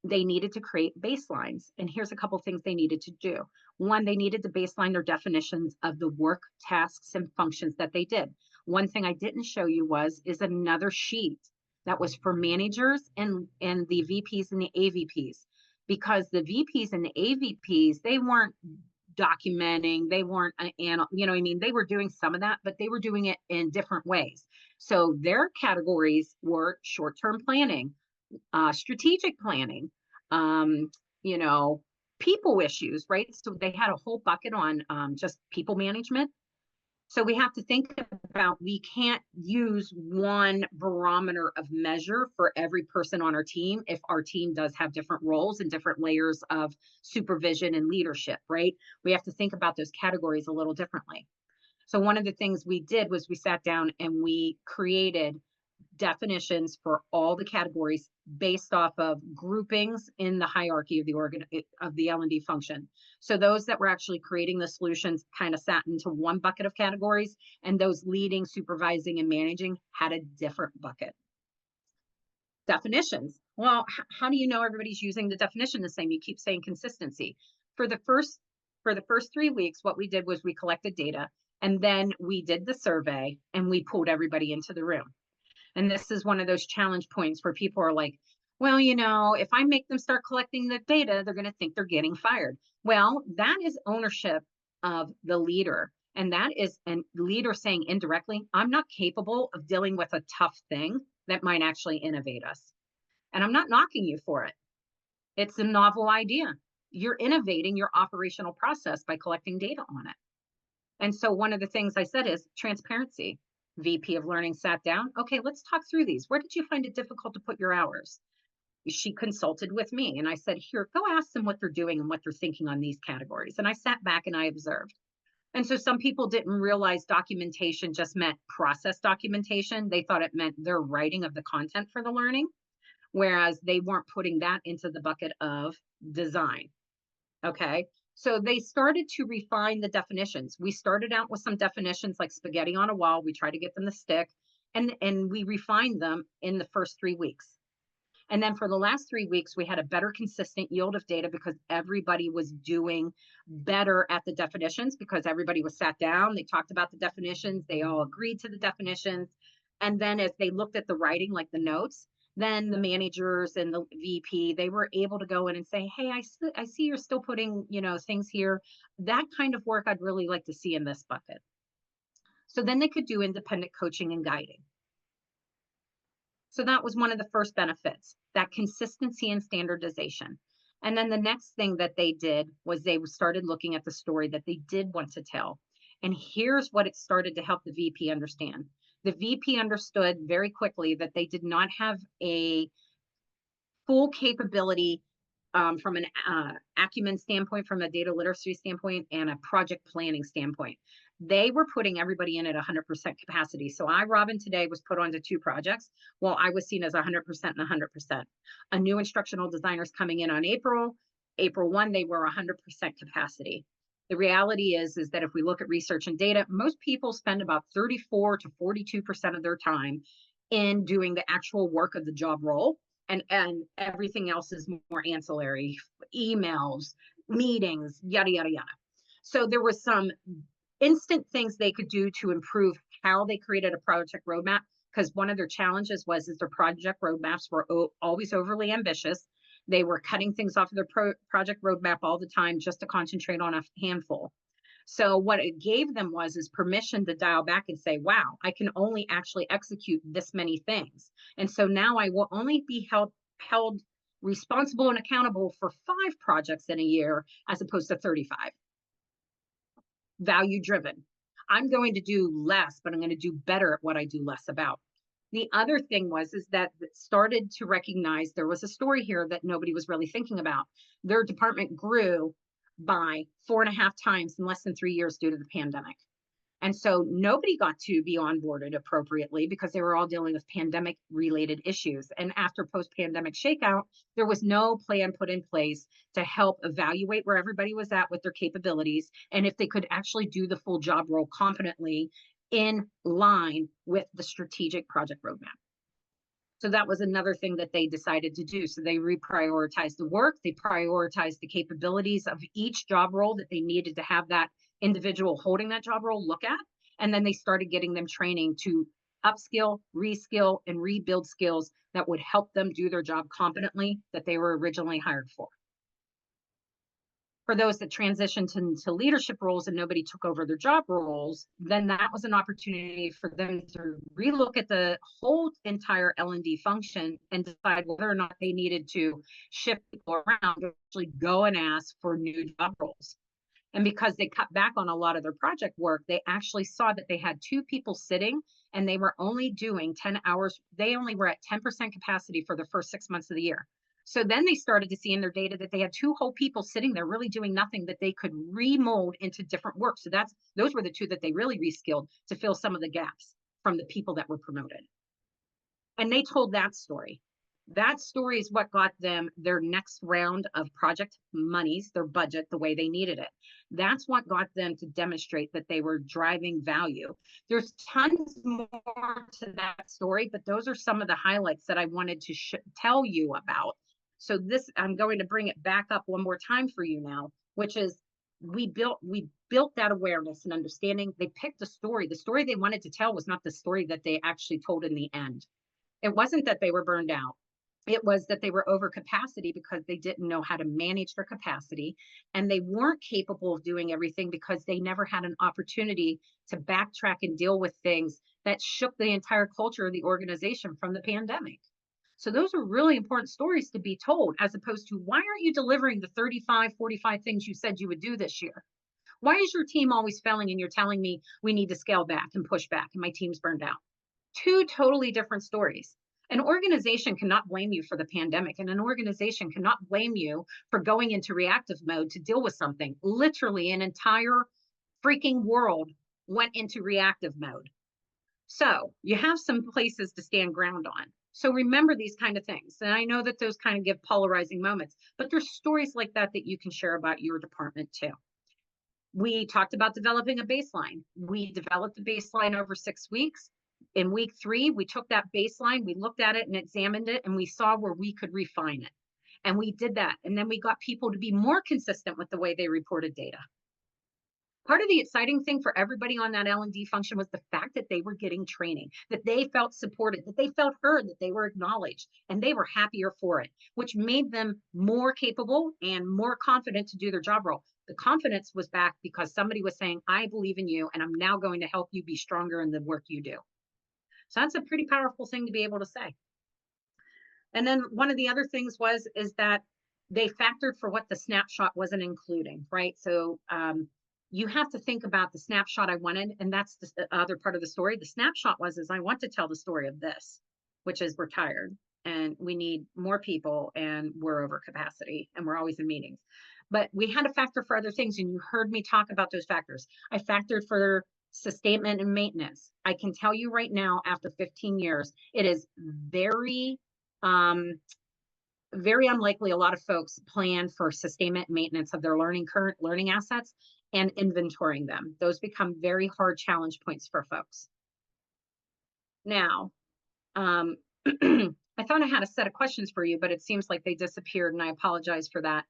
they needed to create baselines. And here's a couple things they needed to do. One, they needed to baseline their definitions of the work, tasks, and functions that they did. One thing I didn't show you is another sheet that was for managers and the VPs and the AVPs. because the VPs and the AVPs, they weren't documenting, they weren't, you know what I mean? They were doing some of that, but they were doing it in different ways. So their categories were short-term planning, strategic planning, um, you know, people issues, right? So they had a whole bucket on just people management. So we have to think about, we can't use one barometer of measure for every person on our team if our team does have different roles and different layers of supervision and leadership, right? We have to think about those categories a little differently. So one of the things we did was we sat down and we created definitions for all the categories based off of groupings in the hierarchy of the of the L&D function. So those that were actually creating the solutions kind of sat into one bucket of categories, and those leading, supervising, and managing had a different bucket. Definitions. Well, how do you know everybody's using the definition the same? You keep saying consistency. For the first 3 weeks, what we did was we collected data, and then we did the survey, and we pulled everybody into the room. And this is one of those challenge points where people are like, well, you know, if I make them start collecting the data, they're going to think they're getting fired. Well, that is ownership of the leader. And that is a leader saying indirectly, I'm not capable of dealing with a tough thing that might actually innovate us. And I'm not knocking you for it. It's a novel idea. You're innovating your operational process by collecting data on it. And so one of the things I said is transparency. VP of Learning sat down. Okay, let's talk through these. Where did you find it difficult to put your hours? She consulted with me and I said, here, go ask them what they're doing and what they're thinking on these categories. And I sat back and I observed. And so some people didn't realize documentation just meant process documentation. They thought it meant their writing of the content for the learning, whereas they weren't putting that into the bucket of design. Okay. So they started to refine the definitions. We started out with some definitions like spaghetti on a wall. We tried to get them to stick, and we refined them in the first 3 weeks. And then for the last 3 weeks, we had a better consistent yield of data because everybody was doing better at the definitions, because everybody was sat down, they talked about the definitions, they all agreed to the definitions. And then as they looked at the writing, like the notes, then the managers and the VP, they were able to go in and say, hey, I see you're still putting, you know, things here. That kind of work I'd really like to see in this bucket. So then they could do independent coaching and guiding. So that was one of the first benefits, that consistency and standardization. And then the next thing that they did was they started looking at the story that they did want to tell. And here's what it started to help the VP understand. The VP understood very quickly that they did not have a full capability from an acumen standpoint, from a data literacy standpoint, and a project planning standpoint. They were putting everybody in at 100% capacity. So Robin, today was put onto 2 projects. Well, I was seen as 100% and 100%. A new instructional designer's coming in on April 1, they were 100% capacity. The reality is that if we look at research and data, most people spend about 34 to 42% of their time in doing the actual work of the job role. And everything else is more ancillary, emails, meetings, yada, yada, yada. So there was some instant things they could do to improve how they created a project roadmap, because one of their challenges was their project roadmaps were always overly ambitious. They were cutting things off of their project roadmap all the time just to concentrate on a handful. So what it gave them was permission to dial back and say, wow, I can only actually execute this many things. And so now I will only be held responsible and accountable for 5 projects in a year as opposed to 35. Value driven. I'm going to do less, but I'm going to do better at what I do less about. The other thing was that it started to recognize there was a story here that nobody was really thinking about. Their department grew by 4.5 times in less than 3 years due to the pandemic. And so nobody got to be onboarded appropriately because they were all dealing with pandemic related issues. And after post-pandemic shakeout, there was no plan put in place to help evaluate where everybody was at with their capabilities and if they could actually do the full job role competently in line with the strategic project roadmap. So that was another thing that they decided to do. So they reprioritized the work, they prioritized the capabilities of each job role that they needed to have that individual holding that job role look at. And then they started getting them training to upskill, reskill, and rebuild skills that would help them do their job competently that they were originally hired for. For those that transitioned into leadership roles and nobody took over their job roles, then that was an opportunity for them to relook at the whole entire L&D function and decide whether or not they needed to shift people around or actually go and ask for new job roles. And because they cut back on a lot of their project work, they actually saw that they had two people sitting and they were only doing 10 hours. They only were at 10% capacity for the first 6 months of the year. So then they started to see in their data that they had two whole people sitting there really doing nothing that they could remold into different work. So those were the two that they really reskilled to fill some of the gaps from the people that were promoted. And they told that story. That story is what got them their next round of project monies, their budget, the way they needed it. That's what got them to demonstrate that they were driving value. There's tons more to that story, but those are some of the highlights that I wanted to tell you about. So I'm going to bring it back up one more time for you now, which is we built that awareness and understanding. They picked a story. The story they wanted to tell was not the story that they actually told in the end. It wasn't that they were burned out. It was that they were over capacity because they didn't know how to manage their capacity, and they weren't capable of doing everything because they never had an opportunity to backtrack and deal with things that shook the entire culture of the organization from the pandemic. So those are really important stories to be told, as opposed to, why aren't you delivering the 35, 45 things you said you would do this year? Why is your team always failing and you're telling me we need to scale back and push back and my team's burned out? Two totally different stories. An organization cannot blame you for the pandemic, and an organization cannot blame you for going into reactive mode to deal with something. Literally, an entire freaking world went into reactive mode. So you have some places to stand ground on. So remember these kind of things. And I know that those kind of give polarizing moments, but there's stories like that that you can share about your department too. We talked about developing a baseline. We developed a baseline over 6 weeks. In week 3, we took that baseline, we looked at it and examined it, and we saw where we could refine it. And we did that. And then we got people to be more consistent with the way they reported data. Part of the exciting thing for everybody on that L&D function was the fact that they were getting training, that they felt supported, that they felt heard, that they were acknowledged, and they were happier for it, which made them more capable and more confident to do their job role. The confidence was back because somebody was saying, I believe in you, and I'm now going to help you be stronger in the work you do. So that's a pretty powerful thing to be able to say. And then one of the other things is that they factored for what the snapshot wasn't including, right? So you have to think about the snapshot I wanted, and that's the other part of the story. The snapshot is I want to tell the story of this, which is we're tired and we need more people and we're over capacity and we're always in meetings. But we had to factor for other things, and you heard me talk about those factors. I factored for sustainment and maintenance. I can tell you right now, after 15 years, it is very unlikely a lot of folks plan for sustainment and maintenance of their current learning assets and inventorying them. Those become very hard challenge points for folks. Now, I thought I had a set of questions for you, but it seems like they disappeared, and I apologize for that.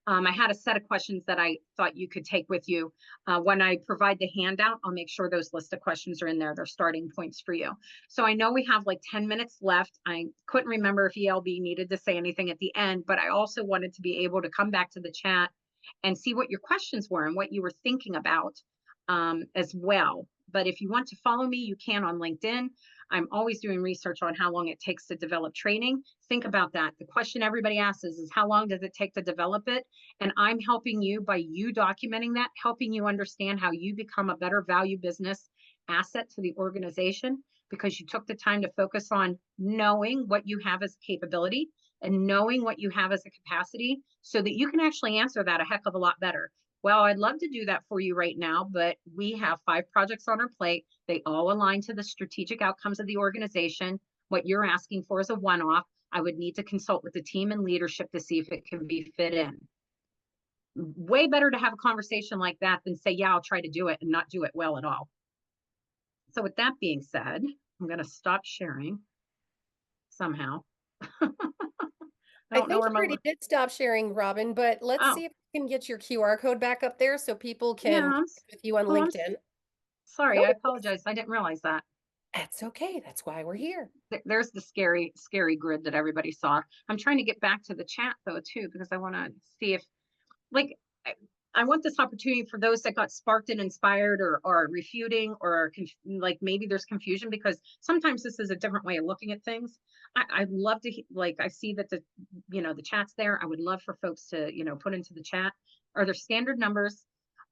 I had a set of questions that I thought you could take with you. When I provide the handout, I'll make sure those list of questions are in there. They're starting points for you. So I know we have like 10 minutes left. I couldn't remember if ELB needed to say anything at the end, but I also wanted to be able to come back to the chat and see what your questions were and what you were thinking about as well. But if you want to follow me, you can on LinkedIn. I'm always doing research on how long it takes to develop training. Think about that. The question everybody asks is how long does it take to develop it? And I'm helping you by you documenting that, helping you understand how you become a better value business asset to the organization, because you took the time to focus on knowing what you have as capability and knowing what you have as a capacity so that you can actually answer that a heck of a lot better. Well, I'd love to do that for you right now, but we have 5 projects on our plate. They all align to the strategic outcomes of the organization. What you're asking for is a one-off. I would need to consult with the team and leadership to see if it can be fit in. Way better to have a conversation like that than say, yeah, I'll try to do it and not do it well at all. So with that being said, I'm going to stop sharing somehow. I think you already did stop sharing, Robin, but let's see if we can get your QR code back up there so people can connect with you on LinkedIn. Sorry, I apologize. I didn't realize that. That's okay. That's why we're here. There's the scary grid that everybody saw. I'm trying to get back to the chat though too, because I want to see if, like, I want this opportunity for those that got sparked and inspired or are refuting or like maybe there's confusion because sometimes this is a different way of looking at things. I'd love to like I see that the chat's there. I would love for folks to put into the chat. Are there standard numbers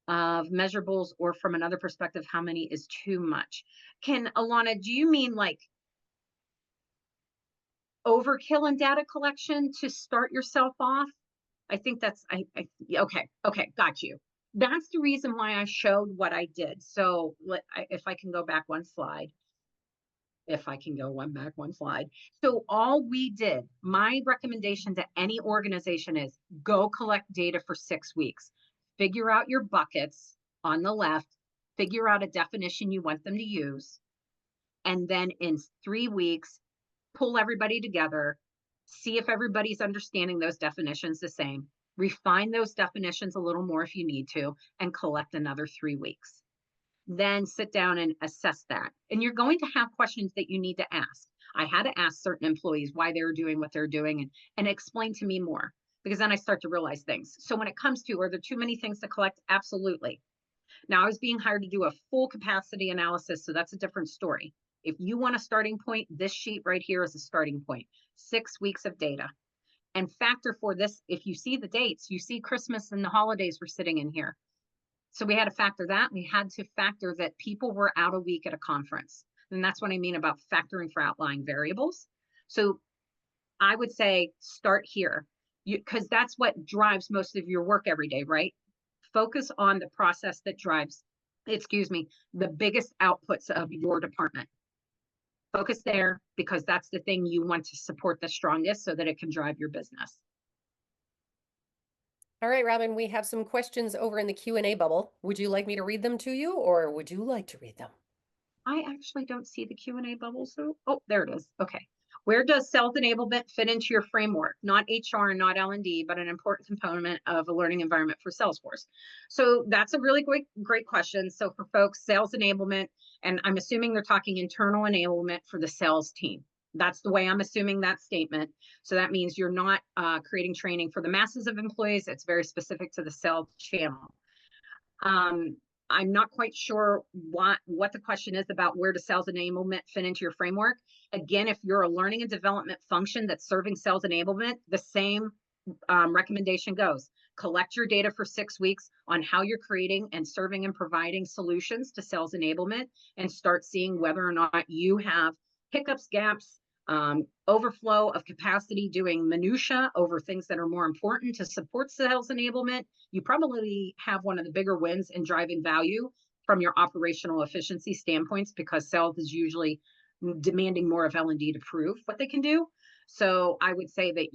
of measurables or from another perspective, how many is too much? Can Alana, do you mean like overkill in data collection to start yourself off? I think that's okay, got you. That's the reason why I showed what I did. So if I can go back one slide, if I can go one slide. So all we did, my recommendation to any organization is go collect data for 6 weeks. Figure out your buckets on the left, figure out a definition you want them to use, and then in 3 weeks, pull everybody together, see if everybody's understanding those definitions the same, refine those definitions a little more if you need to, and collect another 3 weeks. Then sit down and assess that. And you're going to have questions that you need to ask. I had to ask certain employees why they were doing what they're doing and explain to me more, because then I start to realize things. So when it comes to, are there too many things to collect? Absolutely. Now, I was being hired to do a full capacity analysis, so that's a different story. If you want a starting point, this sheet right here is a starting point. 6 weeks of data. And factor for this, if you see the dates, you see Christmas and the holidays were sitting in here. So we had to factor that. We had to factor that people were out a week at a conference. And that's what I mean about factoring for outlying variables. So I would say start here, because that's what drives most of your work every day, right? Focus on the process that drives, the biggest outputs of your department. Focus there because that's the thing you want to support the strongest so that it can drive your business. All right, Robin, we have some questions over in the Q&A bubble. Would you like me to read them to you, or would you like to read them? I actually don't see the Q&A bubble. So, oh, there it is. Okay. Where does self-enablement fit into your framework? Not HR and not L&D, but an important component of a learning environment for Salesforce. So that's a really great question. So for folks, sales enablement, and I'm assuming they're talking internal enablement for the sales team. That's the way I'm assuming that statement. So that means you're not creating training for the masses of employees. It's very specific to the sales channel. I'm not quite sure what the question is about where does sales enablement fit into your framework. Again, if you're a learning and development function that's serving sales enablement, the same recommendation goes. Collect your data for 6 weeks on how you're creating and serving and providing solutions to sales enablement and start seeing whether or not you have hiccups, gaps, overflow of capacity doing minutia over things that are more important to support sales enablement. You probably have one of the bigger wins in driving value from your operational efficiency standpoints, because sales is usually demanding more of L&D to prove what they can do. So I would say that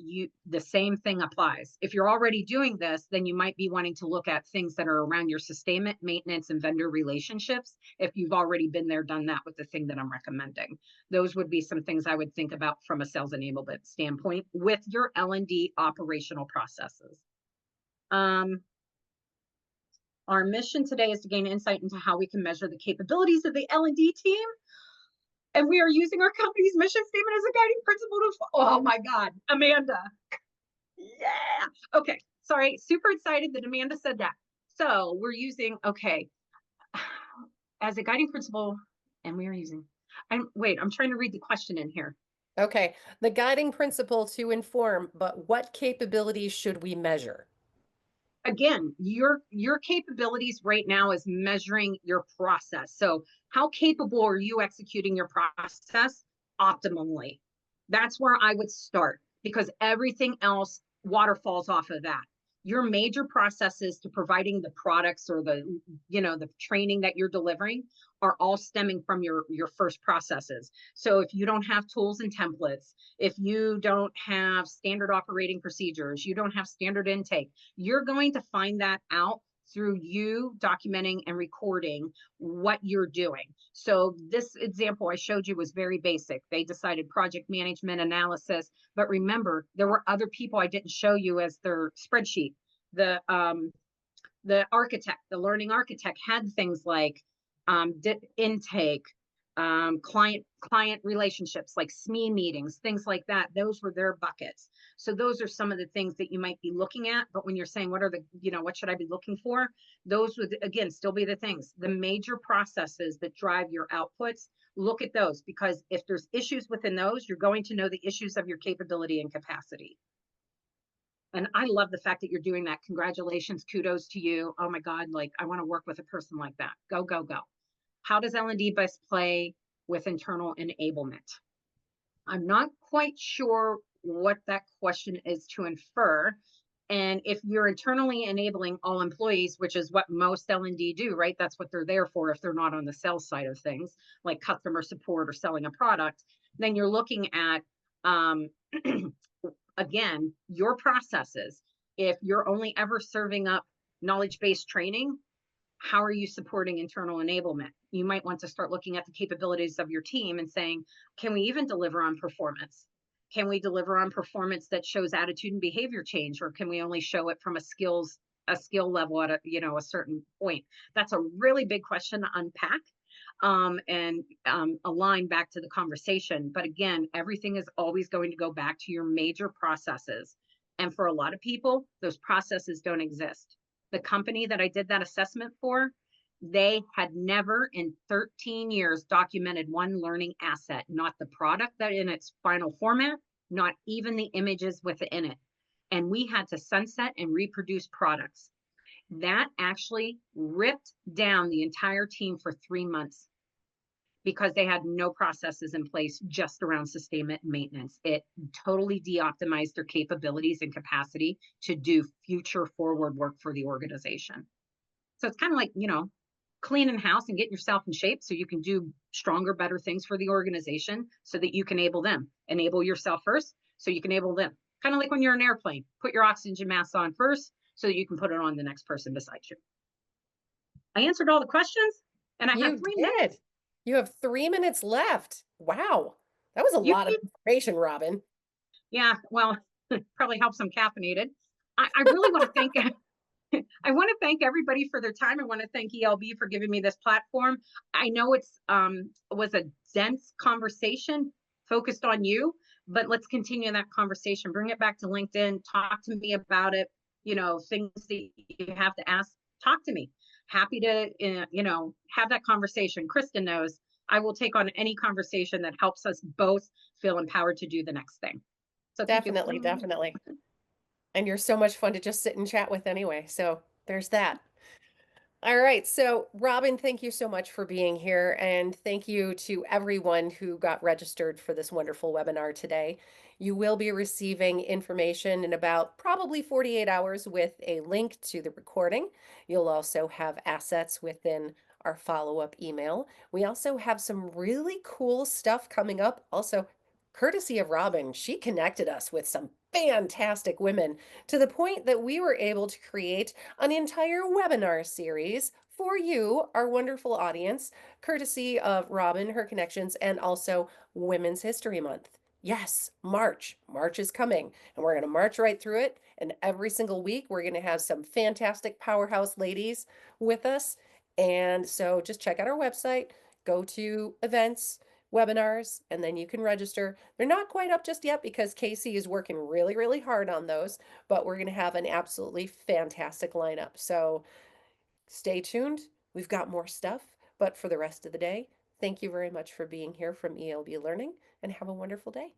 the same thing applies. If you're already doing this, then you might be wanting to look at things that are around your sustainment, maintenance, and vendor relationships. If you've already been there, done that with the thing that I'm recommending, those would be some things I would think about from a sales enablement standpoint with your L&D operational processes. Our mission today is to gain insight into how we can measure the capabilities of the L&D team. And we are using our company's mission statement as a guiding principle to, oh my God, Amanda. Yeah. Okay. Sorry. Super excited that Amanda said that. So we're using, okay, as a guiding principle, and we are using, I'm trying to read the question in here. Okay. The guiding principle to inform, but what capabilities should we measure? Again, your capabilities right now is measuring your process. So how capable are you executing your process optimally? That's where I would start, because everything else waterfalls off of that. Your major processes to providing the products or the training that you're delivering are all stemming from your first processes. So if you don't have tools and templates, if you don't have standard operating procedures, you don't have standard intake, you're going to find that out through you documenting and recording what you're doing. So this example I showed you was very basic. They decided project management analysis, but remember, there were other people I didn't show you as their spreadsheet. The architect, the learning architect had things like intake, client relationships like SME meetings, things like that. Those were their buckets. So those are some of the things that you might be looking at. But when you're saying what are the, what should I be looking for? Those would again still be the things, the major processes that drive your outputs. Look at those, because if there's issues within those, you're going to know the issues of your capability and capacity. And I love the fact that you're doing that. Congratulations, kudos to you. Oh my God, like I want to work with a person like that. Go, go, go. How does L&D best play with internal enablement? I'm not quite sure what that question is to infer. And if you're internally enabling all employees, which is what most L&D do, right? That's what they're there for if they're not on the sales side of things, like customer support or selling a product, then you're looking at, again, your processes. If you're only ever serving up knowledge-based training, how are you supporting internal enablement? You might want to start looking at the capabilities of your team and saying, can we even deliver on performance? Can we deliver on performance that shows attitude and behavior change, or can we only show it from a skill level at a certain point? That's a really big question to unpack and align back to the conversation. But again, everything is always going to go back to your major processes. And for a lot of people, those processes don't exist. The company that I did that assessment for, they had never in 13 years documented one learning asset, not the product that in its final format, not even the images within it. And we had to sunset and reproduce products. That actually ripped down the entire team for 3 months because they had no processes in place just around sustainment and maintenance. It totally de-optimized their capabilities and capacity to do future forward work for the organization. So it's kind of like, cleaning house and getting yourself in shape so you can do stronger, better things for the organization so that you can enable them. Enable yourself first so you can enable them. Kind of like when you're in an airplane, put your oxygen mask on first so that you can put it on the next person beside you. I answered all the questions and I have You 3 minutes. did. You have 3 minutes left. Wow. That was a You lot of keep, information, Robin. yeah, well, probably helps I'm caffeinated. I really want to thank I want to thank everybody for their time. I want to thank ELB for giving me this platform. I know it's was a dense conversation focused on you, but let's continue that conversation. Bring it back to LinkedIn. Talk to me about it. Things that you have to ask. Talk to me. Happy to have that conversation. Kristen knows I will take on any conversation that helps us both feel empowered to do the next thing. So thank you. Definitely, definitely. And you're so much fun to just sit and chat with anyway. So there's that. All right. So, Robin, thank you so much for being here. And thank you to everyone who got registered for this wonderful webinar today. You will be receiving information in about probably 48 hours with a link to the recording. You'll also have assets within our follow-up email. We also have some really cool stuff coming up. Also, courtesy of Robin, she connected us with some fantastic women to the point that we were able to create an entire webinar series for you, our wonderful audience, courtesy of Robin, her connections, and also Women's History Month. Yes, March. March is coming, and we're going to march right through it. And every single week, we're going to have some fantastic powerhouse ladies with us. And so just check out our website, go to events, webinars, and then you can register. They're not quite up just yet because Casey is working really, really hard on those, but we're going to have an absolutely fantastic lineup. So stay tuned. We've got more stuff, but for the rest of the day, thank you very much for being here from ELB Learning and have a wonderful day.